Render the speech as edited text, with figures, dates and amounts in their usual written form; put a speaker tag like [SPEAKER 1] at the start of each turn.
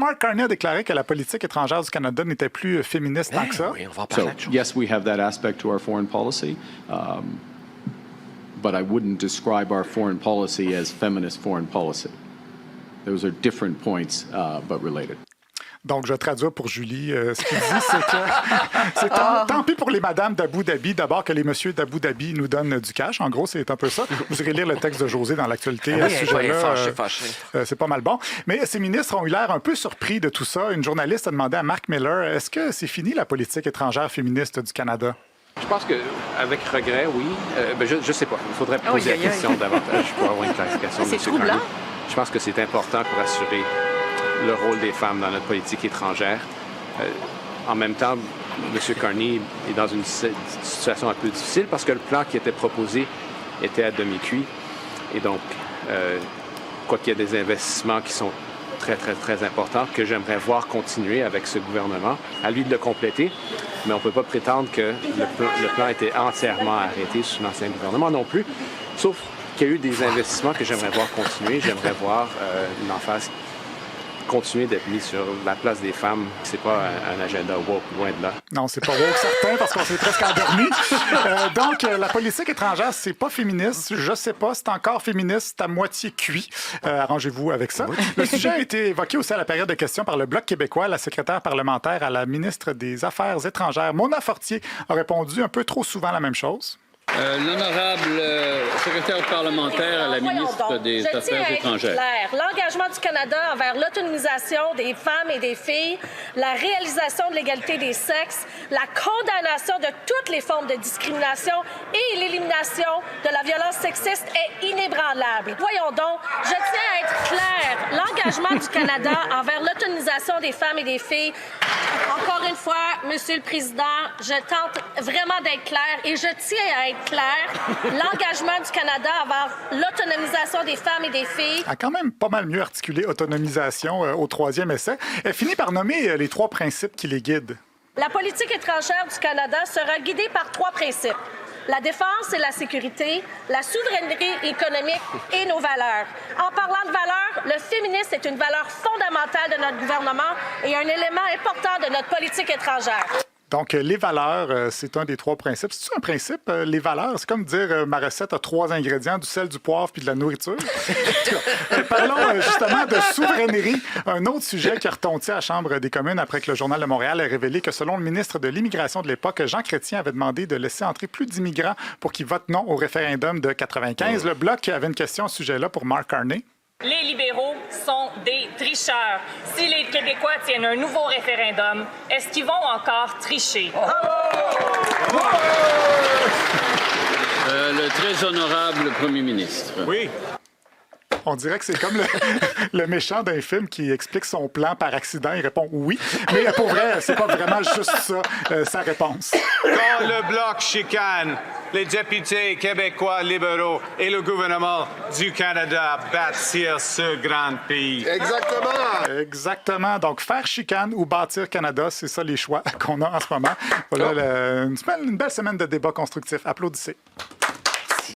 [SPEAKER 1] Mark Carney a déclaré que la politique étrangère du Canada n'était plus féministe tant que ça.
[SPEAKER 2] Oui, on va en parler.
[SPEAKER 3] So, yes, we have that aspect to our foreign policy, but I wouldn't describe our foreign policy as feminist foreign policy. Those are different points, but related.
[SPEAKER 1] Donc, je traduis pour Julie. Ce qu'il dit, c'est que c'est tant pis pour les madames d'Abu Dhabi, d'abord que les messieurs d'Abu Dhabi nous donnent du cash. En gros, c'est un peu ça. Vous irez lire le texte de José dans l'actualité à ce sujet-là. C'est pas mal bon. Mais ces ministres ont eu l'air un peu surpris de tout ça. Une journaliste a demandé à Mark Miller, est-ce que c'est fini la politique étrangère féministe du Canada?
[SPEAKER 4] Je pense qu'avec regret, oui. Je ne sais pas. Il faudrait poser la question davantage pour avoir une clarification.
[SPEAKER 5] C'est troublant.
[SPEAKER 4] Je pense que c'est important pour assurer le rôle des femmes dans notre politique étrangère. En même temps, M. Carney est dans une situation un peu difficile parce que le plan qui était proposé était à demi-cuit. Et donc, quoi qu'il y ait des investissements qui sont très, très, très importants que j'aimerais voir continuer avec ce gouvernement, à lui de le compléter. Mais on ne peut pas prétendre que le plan était entièrement arrêté sous l'ancien gouvernement non plus, sauf qu'il y a eu des investissements que j'aimerais voir continuer. J'aimerais voir une emphase continuer d'être mis sur la place des femmes. C'est pas un agenda woke, loin de là.
[SPEAKER 1] Non, c'est pas woke certain parce qu'on s'est presque endormi. Donc, la politique étrangère, c'est pas féministe. Je sais pas, c'est encore féministe, c'est à moitié cuit. Arrangez-vous avec ça. Le sujet a été évoqué aussi à la période de questions par le Bloc québécois. La secrétaire parlementaire à la ministre des Affaires étrangères, Mona Fortier, a répondu un peu trop souvent la même chose.
[SPEAKER 6] L'honorable secrétaire parlementaire à la ministre des Affaires étrangères.
[SPEAKER 5] L'engagement du Canada envers l'autonomisation des femmes et des filles, la réalisation de l'égalité des sexes, la condamnation de toutes les formes de discrimination et l'élimination de la violence sexiste est inébranlable. Voyons donc, je tiens à être claire. L'engagement du Canada envers l'autonomisation des femmes et des filles, encore une fois, Monsieur le Président, je tente vraiment d'être claire et je tiens à être clair, l'engagement du Canada envers l'autonomisation des femmes et des filles.
[SPEAKER 1] A quand même pas mal mieux articulé autonomisation au troisième essai. Elle finit par nommer les 3 principes qui les guident.
[SPEAKER 5] La politique étrangère du Canada sera guidée par 3 principes. La défense et la sécurité, la souveraineté économique et nos valeurs. En parlant de valeurs, le féminisme est une valeur fondamentale de notre gouvernement et un élément important de notre politique étrangère.
[SPEAKER 1] Donc, les valeurs, c'est un des 3 principes. C'est-tu un principe, les valeurs? C'est comme dire ma recette a 3 ingrédients, du sel, du poivre puis de la nourriture. Parlons justement de souveraineté. Un autre sujet qui a retenti à la Chambre des communes après que le Journal de Montréal ait révélé que selon le ministre de l'Immigration de l'époque, Jean Chrétien avait demandé de laisser entrer plus d'immigrants pour qu'ils votent non au référendum de 95. Le Bloc avait une question à ce sujet-là pour Mark Carney.
[SPEAKER 7] Les libéraux sont des tricheurs. Si les Québécois tiennent un nouveau référendum, est-ce qu'ils vont encore tricher?
[SPEAKER 6] Le très honorable premier ministre.
[SPEAKER 4] Oui.
[SPEAKER 1] On dirait que c'est comme le méchant d'un film qui explique son plan par accident. Il répond oui. Mais pour vrai, c'est pas vraiment juste ça, sa réponse.
[SPEAKER 8] Quand le Bloc chicane, les députés québécois libéraux et le gouvernement du Canada bâtir ce grand pays.
[SPEAKER 1] Exactement. Donc, faire chicane ou bâtir Canada, c'est ça les choix qu'on a en ce moment. Voilà une belle semaine de débat constructif. Applaudissez.